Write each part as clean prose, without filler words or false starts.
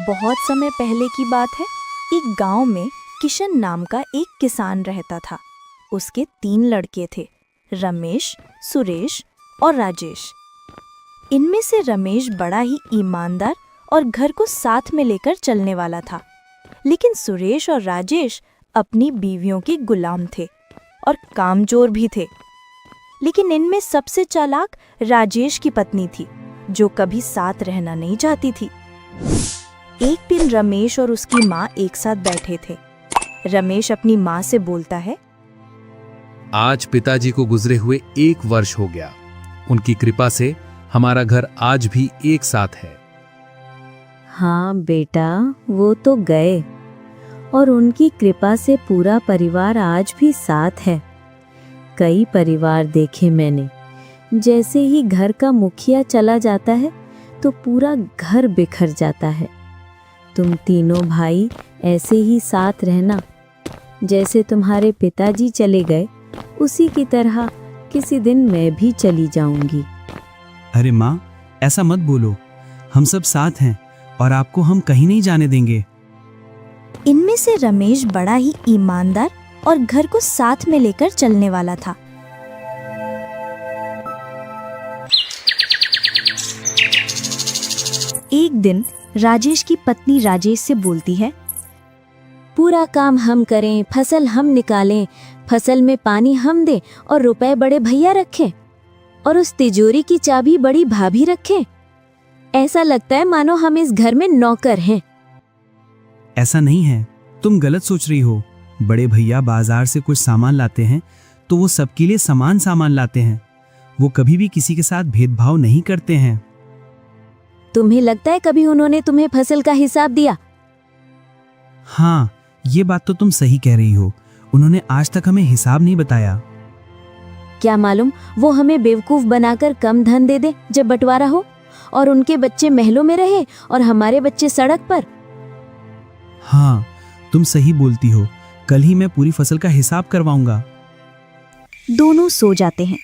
बहुत समय पहले की बात है। एक गांव में किशन नाम का एक किसान रहता था। उसके 3 लड़के थे, रमेश, सुरेश और राजेश। इनमें से रमेश बड़ा ही ईमानदार और घर को साथ में लेकर चलने वाला था, लेकिन सुरेश और राजेश अपनी बीवियों के गुलाम थे और कामचोर भी थे। लेकिन इनमें सबसे चालाक राजेश की पत्नी थी, जो कभी साथ रहना नहीं चाहती थी। एक दिन रमेश और उसकी माँ एक साथ बैठे थे। रमेश अपनी माँ से बोलता है, आज पिताजी को गुजरे हुए 1 वर्ष हो गया। उनकी कृपा से हमारा घर आज भी एक साथ है। हाँ बेटा, वो तो गए और उनकी कृपा से पूरा परिवार आज भी साथ है। कई परिवार देखे मैंने, जैसे ही घर का मुखिया चला जाता है तो पूरा घर बिखर जाता है। तुम तीनों भाई ऐसे ही साथ रहना। जैसे तुम्हारे पिताजी चले गए, उसी की तरह किसी दिन मैं भी चली जाऊंगी। अरे माँ, ऐसा मत बोलो। हम सब साथ हैं और आपको हम कहीं नहीं जाने देंगे। इनमें से रमेश बड़ा ही ईमानदार और घर को साथ में लेकर चलने वाला था। एक दिन राजेश की पत्नी राजेश से बोलती है, पूरा काम हम करें, फसल हम निकालें, फसल में पानी हम दें और रुपए बड़े भैया रखें और उस तिजोरी की चाबी बड़ी भाभी रखें। ऐसा लगता है मानो हम इस घर में नौकर हैं। ऐसा नहीं है, तुम गलत सोच रही हो। बड़े भैया बाजार से कुछ सामान लाते हैं तो वो सबके लिए समान सामान लाते हैं। वो कभी भी किसी के साथ भेदभाव नहीं करते हैं। तुम्हें लगता है कभी उन्होंने तुम्हें फसल का हिसाब दिया? हाँ, ये बात तो तुम सही कह रही हो। उन्होंने आज तक हमें हिसाब नहीं बताया। क्या मालूम वो हमें बेवकूफ बनाकर कम धन दे दे जब बंटवारा हो, और उनके बच्चे महलों में रहे और हमारे बच्चे सड़क पर। हाँ, तुम सही बोलती हो। कल ही मैं पूरी फसल का हिसाब करवाऊंगा। दोनों सो जाते हैं।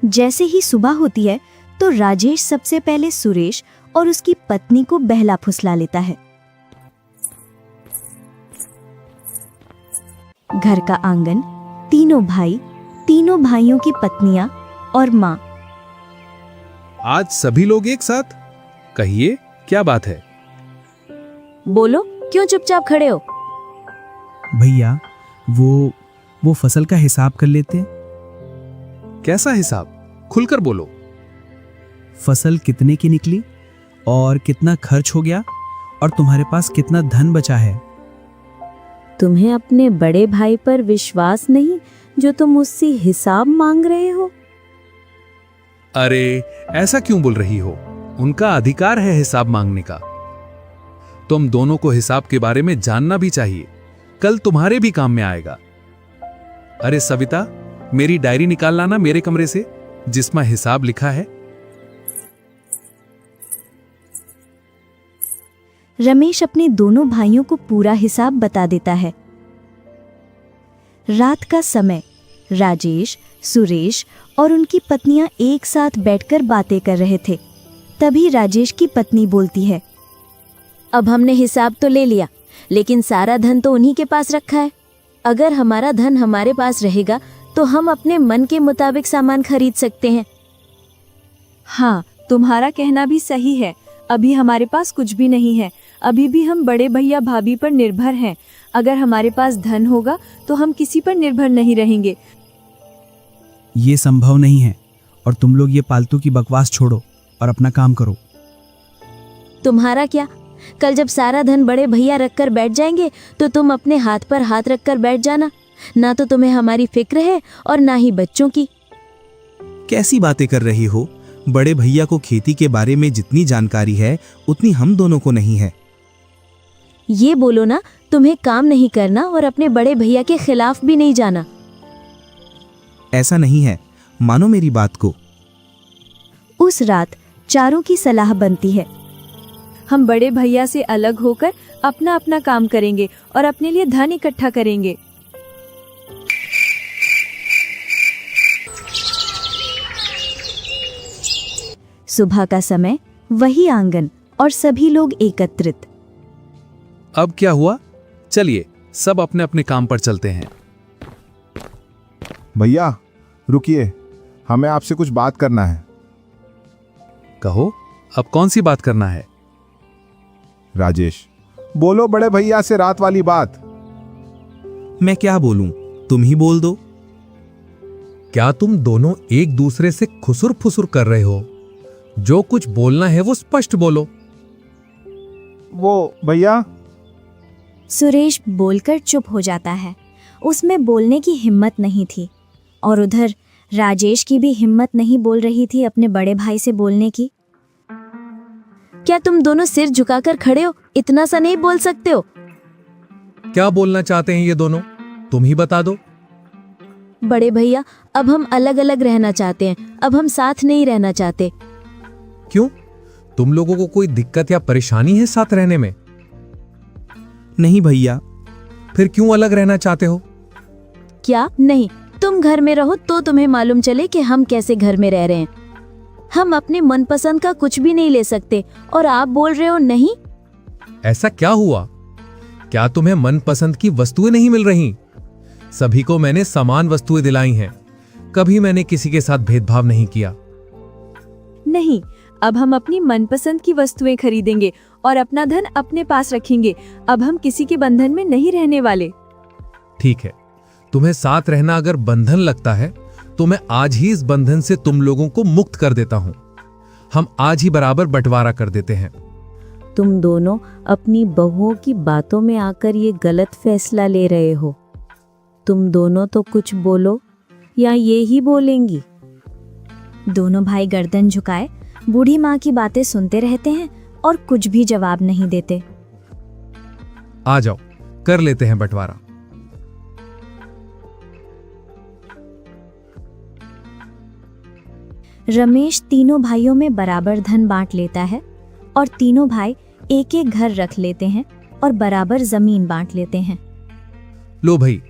जैसे ही सुबह होती है तो राजेश सबसे पहले सुरेश और उसकी पत्नी को बहला फुसला लेता है। घर का आंगन, तीनों भाई, तीनों भाइयों की पत्नियां और माँ। आज सभी लोग एक साथ? कहिए, क्या बात है? बोलो, क्यों चुपचाप खड़े हो? भैया, वो फसल का हिसाब कर लेते हैं। कैसा हिसाब? खुलकर बोलो। फसल कितने की निकली और कितना खर्च हो गया और तुम्हारे पास कितना धन बचा है। तुम्हें अपने बड़े भाई पर विश्वास नहीं जो तुम उससे हिसाब मांग रहे हो? अरे, ऐसा क्यों बोल रही हो? उनका अधिकार है हिसाब मांगने का। तुम दोनों को हिसाब के बारे में जानना भी चाहिए। कल तुम्हारे भी काम में आएगा। अरे सविता, मेरी डायरी निकाल लाना मेरे कमरे से, जिसमें हिसाब लिखा है। रमेश अपने दोनों भाइयों को पूरा हिसाब बता देता है। रात का समय, राजेश, सुरेश और उनकी पत्नियां एक साथ बैठकर बातें कर रहे थे। तभी राजेश की पत्नी बोलती है, अब हमने हिसाब तो ले लिया, लेकिन सारा धन तो उन्हीं के पास रखा है। अगर हमारा धन हमारे पास रहेगा तो हम अपने मन के मुताबिक सामान खरीद सकते हैं। हाँ, तुम्हारा कहना भी सही है। अभी हमारे पास कुछ भी नहीं है। अभी भी हम बड़े भैया भाभी पर निर्भर हैं। अगर हमारे पास धन होगा तो हम किसी पर निर्भर नहीं रहेंगे। ये संभव नहीं है और तुम लोग ये पालतू की बकवास छोड़ो और अपना काम करो। तुम्हारा क्या? कल जब सारा धन बड़े भैया रखकर बैठ जाएंगे तो तुम अपने हाथ पर हाथ रखकर बैठ जाना। ना तो तुम्हें हमारी फिक्र है और ना ही बच्चों की। कैसी बातें कर रही हो? बड़े भैया को खेती के बारे में जितनी जानकारी है उतनी हम दोनों को नहीं है। ये बोलो ना, तुम्हें काम नहीं करना और अपने बड़े भैया के खिलाफ भी नहीं जाना। ऐसा नहीं है, मानो मेरी बात को। उस रात चारों की सलाह बनती है। हम बड़े भैया से अलग होकर अपना अपना काम करेंगे और अपने लिए धन इकट्ठा करेंगे। सुबह का समय, वही आंगन और सभी लोग एकत्रित। अब क्या हुआ? चलिए सब अपने अपने काम पर चलते हैं। भैया रुकिए, हमें आपसे कुछ बात करना है। कहो, अब कौन सी बात करना है? राजेश, बोलो बड़े भैया से रात वाली बात। मैं क्या बोलूं, तुम ही बोल दो। क्या तुम दोनों एक दूसरे से खुसुर फुसुर कर रहे हो? जो कुछ बोलना है वो स्पष्ट बोलो। वो भैया। सुरेश बोलकर चुप हो जाता है। उसमें बोलने की हिम्मत नहीं थी, और उधर राजेश की भी हिम्मत नहीं बोल रही थी अपने बड़े भाई से बोलने की। क्या तुम दोनों सिर झुकाकर खड़े हो? इतना सा नहीं बोल सकते हो? क्या बोलना चाहते हैं ये दोनों? तुम ही बता दो। बड़े भैया, अब हम अलग अलग रहना चाहते हैं, अब हम साथ नहीं रहना चाहते। क्यों? तुम लोगों को कोई दिक्कत या परेशानी है साथ रहने में? नहीं भैया। फिर क्यों अलग रहना चाहते हो? क्या नहीं? तुम घर में रहो तो तुम्हें मालूम चले कि हम कैसे घर में रह रहे हैं। हम अपने मनपसंद का कुछ भी नहीं ले सकते, और आप बोल रहे हो नहीं? ऐसा क्या हुआ? क्या तुम्हें मनपसंद की वस्तुएं नहीं मिल रही? सभी को मैंने समान वस्तुएं दिलाई हैं। कभी मैंने किसी के साथ भेदभाव नहीं किया। नहीं, अब हम अपनी मनपसंद की वस्तुएं खरीदेंगे और अपना धन अपने पास रखेंगे। अब हम किसी के बंधन में नहीं रहने वाले। ठीक है, तुम्हें साथ रहना अगर बंधन लगता है तो मैं आज ही इस बंधन से तुम लोगों को मुक्त कर देता हूं। हम आज ही बराबर बंटवारा कर देते हैं। तुम दोनों अपनी बहुओं की बातों में आकर ये गलत फैसला ले रहे हो। तुम दोनों तो कुछ बोलो, या ये ही बोलेंगी? दोनों भाई गर्दन झुकाए बूढ़ी माँ की बातें सुनते रहते हैं और कुछ भी जवाब नहीं देते। आ जाओ, कर लेते हैं बंटवारा। रमेश तीनों भाइयों में बराबर धन बांट लेता है, और तीनों भाई एक एक घर रख लेते हैं और बराबर जमीन बांट लेते हैं। लो भाई,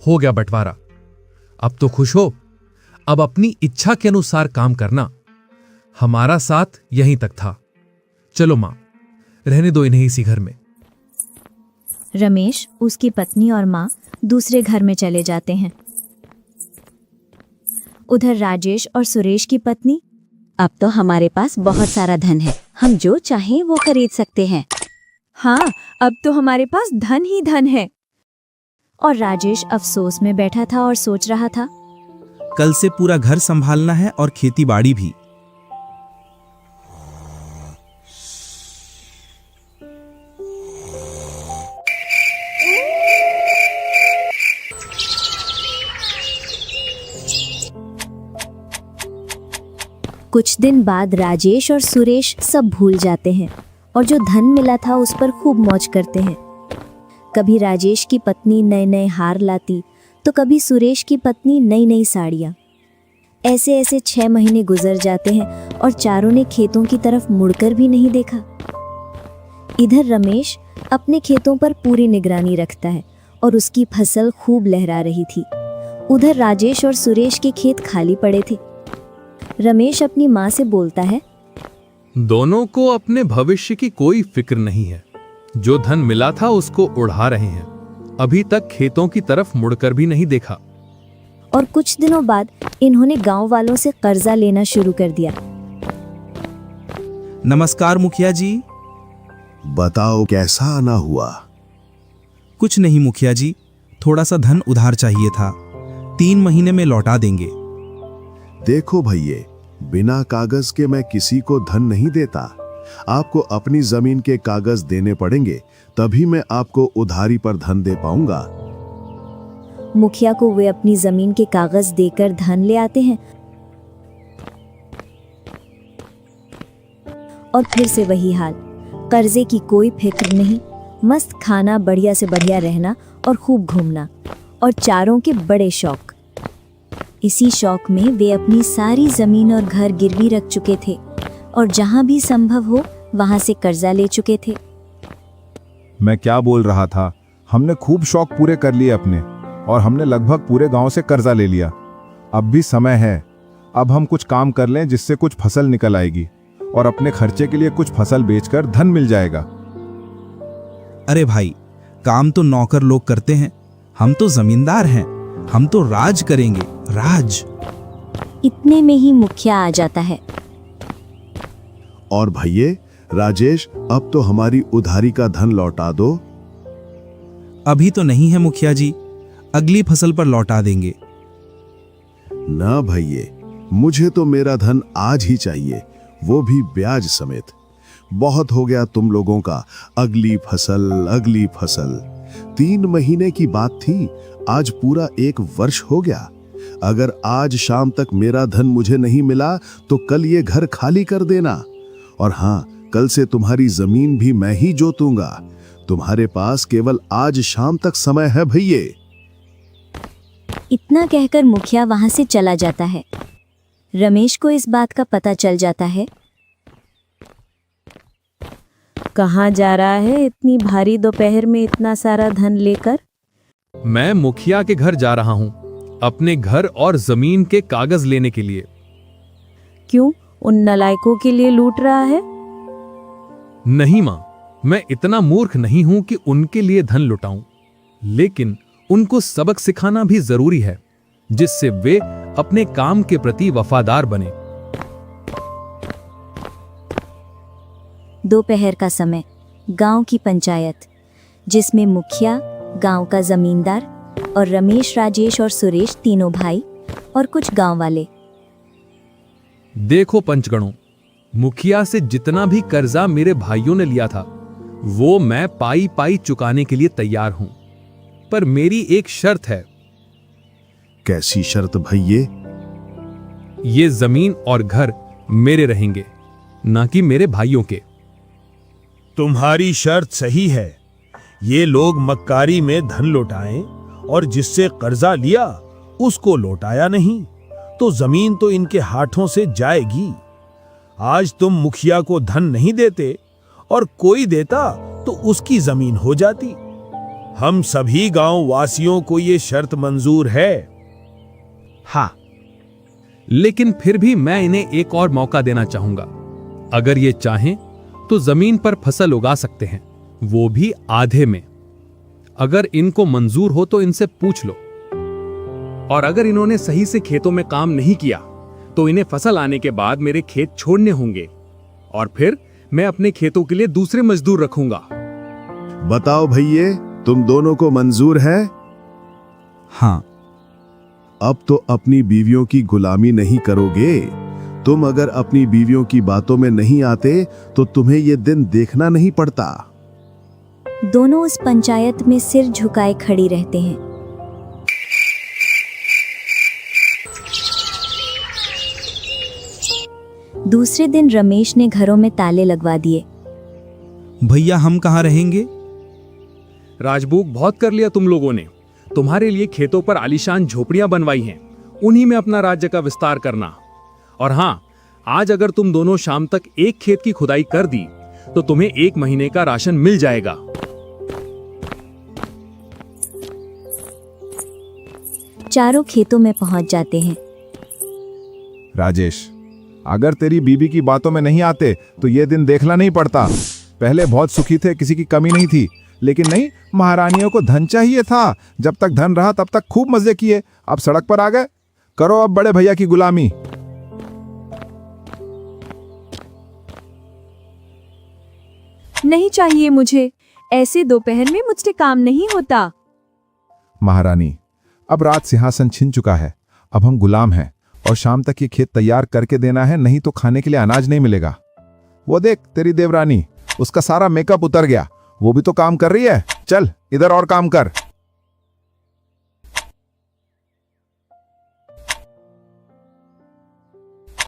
हो गया बंटवारा। अब तो खुश हो? अब अपनी इच्छा के अनुसार काम करना। हमारा साथ यहीं तक था। चलो मां, रहने दो इन्हें इसी घर में। रमेश, उसकी पत्नी और माँ दूसरे घर में चले जाते हैं। उधर राजेश और सुरेश की पत्नी, अब तो हमारे पास बहुत सारा धन है, हम जो चाहें वो खरीद सकते हैं। हाँ, अब तो हमारे पास धन ही धन है। और राजेश अफसोस में बैठा था और सोच रहा था, कल से पूरा घर संभालना है और खेती बाड़ी भी। कुछ दिन बाद राजेश और सुरेश सब भूल जाते हैं और जो धन मिला था उस पर खूब मौज करते हैं। कभी राजेश की पत्नी नए नए हार लाती, तो कभी सुरेश की पत्नी नई नई साड़ियाँ। ऐसे ऐसे 6 महीने गुजर जाते हैं और चारों ने खेतों की तरफ मुड़कर भी नहीं देखा। इधर रमेश अपने खेतों पर पूरी निगरानी रखता है और उसकी फसल खूब लहरा रही थी। उधर राजेश और सुरेश के खेत खाली पड़े थे। रमेश अपनी माँ से बोलता है, दोनों को अपने भविष्य की कोई फिक्र नहीं है। जो धन मिला था उसको उड़ा रहे हैं। अभी तक खेतों की तरफ मुड़कर भी नहीं देखा। और कुछ दिनों बाद इन्होंने गांव वालों से कर्जा लेना शुरू कर दिया। नमस्कार मुखिया जी। बताओ कैसा आना हुआ? कुछ नहीं मुखिया जी, थोड़ा सा धन उधार चाहिए था, 3 महीने में लौटा देंगे। देखो भैये, बिना कागज के मैं किसी को धन नहीं देता। आपको अपनी जमीन के कागज देने पड़ेंगे, तभी मैं आपको उधारी पर धन दे पाऊंगा। मुखिया को वे अपनी जमीन के कागज देकर धन ले आते हैं और फिर से वही हाल। कर्जे की कोई फिक्र नहीं, मस्त खाना, बढ़िया से बढ़िया रहना और खूब घूमना, और चारों के बड़े शौक। इसी शौक में वे अपनी सारी जमीन और घर गिरवी रख चुके थे और जहां भी संभव हो वहां से कर्जा ले चुके थे। मैं क्या बोल रहा था, हमने खूब शौक पूरे कर लिए अपने, और हमने लगभग पूरे गांव से कर्जा ले लिया। अब भी समय है, अब हम कुछ काम कर लें जिससे कुछ फसल निकल आएगी। और अपने खर्चे के लिए कुछ फसल बेचकर धन मिल जाएगा। अरे भाई, काम तो नौकर लोग करते हैं, हम तो जमींदार हैं, हम तो राज करेंगे, राज। इतने में ही मुखिया आ जाता है। और भैये राजेश, अब तो हमारी उधारी का धन लौटा दो। अभी तो नहीं है मुखिया जी, अगली फसल पर लौटा देंगे। ना भैये, मुझे तो मेरा धन आज ही चाहिए, वो भी ब्याज समेत। बहुत हो गया तुम लोगों का अगली फसल अगली फसल। 3 महीने की बात थी, आज पूरा 1 वर्ष हो गया। अगर आज शाम तक मेरा धन मुझे नहीं मिला तो कल ये घर खाली कर देना। और हाँ, कल से तुम्हारी जमीन भी मैं ही जोतूंगा। तुम्हारे पास केवल आज शाम तक समय है भैये। इतना कहकर मुखिया वहां से चला जाता है। रमेश को इस बात का पता चल जाता है। कहाँ जा रहा है इतनी भारी दोपहर में इतना सारा धन लेकर? मैं मुखिया के घर जा रहा हूं, अपने घर और जमीन के कागज लेने के लिए। क्यों, उन नलायकों के लिए लूट रहा है? नहीं मां, मैं इतना मूर्ख नहीं हूं कि उनके लिए धन लुटाऊं, लेकिन उनको सबक सिखाना भी जरूरी है, जिससे वे अपने काम के प्रति वफादार बने। दोपहर का समय, गांव की पंचायत, जिसमें मुखिया, गांव का जमींदार और रमेश, राजेश और सुरेश तीनों भाई और कुछ गांव वाले। देखो पंचगणों, मुखिया से जितना भी कर्जा मेरे भाइयों ने लिया था, वो मैं पाई पाई चुकाने के लिए तैयार हूं, पर मेरी एक शर्त है। कैसी शर्त भैये? ये जमीन और घर मेरे रहेंगे, ना कि मेरे भाइयों के। तुम्हारी शर्त सही है। ये लोग मक्कारी में धन लौटाएं और जिससे कर्जा लिया उसको लौटाया नहीं, तो जमीन तो इनके हाथों से जाएगी। आज तुम मुखिया को धन नहीं देते और कोई देता तो उसकी जमीन हो जाती। हम सभी गांव वासियों को ये शर्त मंजूर है। हाँ, लेकिन फिर भी मैं इन्हें एक और मौका देना चाहूंगा। अगर ये चाहें तो जमीन पर फसल उगा सकते हैं, वो भी आधे में। अगर इनको मंजूर हो तो इनसे पूछ लो। और अगर इन्होंने सही से खेतों में काम नहीं किया तो इन्हें फसल आने के बाद मेरे खेत छोड़ने होंगे, और फिर मैं अपने खेतों के लिए दूसरे मजदूर रखूंगा। बताओ भैये, तुम दोनों को मंजूर है? हाँ। अब तो अपनी बीवियों की गुलामी नहीं करोगे। तुम अगर अपनी बीवियों की बातों में नहीं आते तो तुम्हें ये दिन देखना नहीं पड़ता। दोनों उस पंचायत में सिर झुकाए खड़ी रहते हैं। दूसरे दिन रमेश ने घरों में ताले लगवा दिए। भैया, हम कहाँ रहेंगे? राजभूख बहुत कर लिया तुम लोगों ने। तुम्हारे लिए खेतों पर आलीशान झोपड़ियां बनवाई हैं, उन्हीं में अपना राज्य का विस्तार करना। और हां, आज अगर तुम दोनों शाम तक एक खेत की खुदाई कर दी तो तुम्हें 1 महीने का राशन मिल जाएगा। चारों खेतों में पहुंच जाते हैं। राजेश, अगर तेरी बीबी की बातों में नहीं आते तो ये दिन देखना नहीं पड़ता। पहले बहुत सुखी थे, किसी की कमी नहीं थी, लेकिन नहीं, महारानियों को धन चाहिए था। जब तक धन रहा तब तक खूब मजे किए, अब सड़क पर आ गए। करो अब बड़े भैया की गुलामी। नहीं चाहिए मुझे, ऐसे दोपहर में मुझसे काम नहीं होता। महारानी, अब राज सिंहासन छिन चुका है, अब हम गुलाम हैं और शाम तक ये खेत तैयार करके देना है, नहीं तो खाने के लिए अनाज नहीं मिलेगा। वो देख तेरी देवरानी, उसका सारा मेकअप उतर गया, वो भी तो काम कर रही है। चल इधर और काम कर।